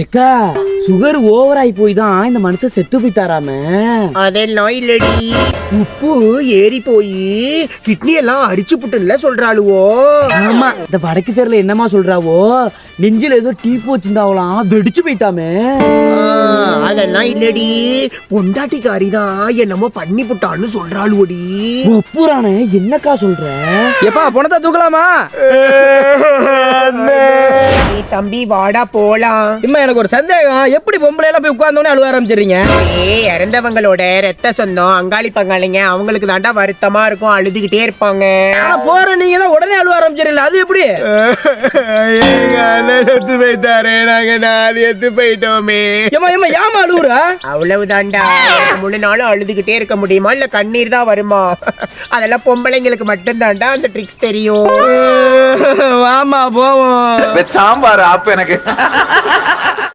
எக்கா sugar over ஆகி போய் தான் இந்த மனுஷன் செத்து போய்த்தாராம. அதெல்லாம் இல்லடி, உப்பு ஏறி போய் கிட்னி எல்லாம் அரிச்சு புட்டுல சொல்றாளுவோ. ஆமா, இந்த வடக்கு தெருல என்னமா சொல்றாவோ, நெஞ்சில ஏதோ டீ போச்சுந்தாவலாம், வெடிச்சு போய்த்தாமே. அதெல்லாம் இல்லடி, பொண்டாட்டிக்காரி தான் என்னமோ பண்ணி புட்டான்னு சொல்றாளுவோடி. ஒப்புறானே, என்னக்கா சொல்ற? எப்பா பணத்தை தூக்கலாமா? தம்பி வாடா போலாம். இம்மா எனக்கு ஒரு சந்தேகம், எப்படி பொம்பளை எல்லாம் போய் உட்கார்ந்தோடனே அழுவ ஆரம்பிச்சிடுறீங்க? இறந்தவங்களோட ரத்த சொந்தம் அங்காளி பங்காளிங்க, அவங்களுக்கு தாண்டா வருத்தமா இருக்கும், அழுதுகிட்டே இருப்பாங்க. ஆனா போற நீங்க தான் உடனே அழுவ ஆரம்பிச்சிடல, அது எப்படி? எங்க அண்ணன் செத்து போயிட்டாரே, நாங்க 4 எத்து போயிட்டோமே. ஏமா ஏமா ஏமா அழுவுற? அவ்வளவுதான்டா, முழு நாளும் அழுதுகிட்டே இருக்க முடியுமா, இல்ல கண்ணீர் தான் வருமா? அதெல்லாம் பொம்பளைங்களுக்கு மட்டும் தாண்டா அந்த ட்ரிக்ஸ் தெரியும். வாமா போவோம். சாம்பார் ஆப்பு எனக்கு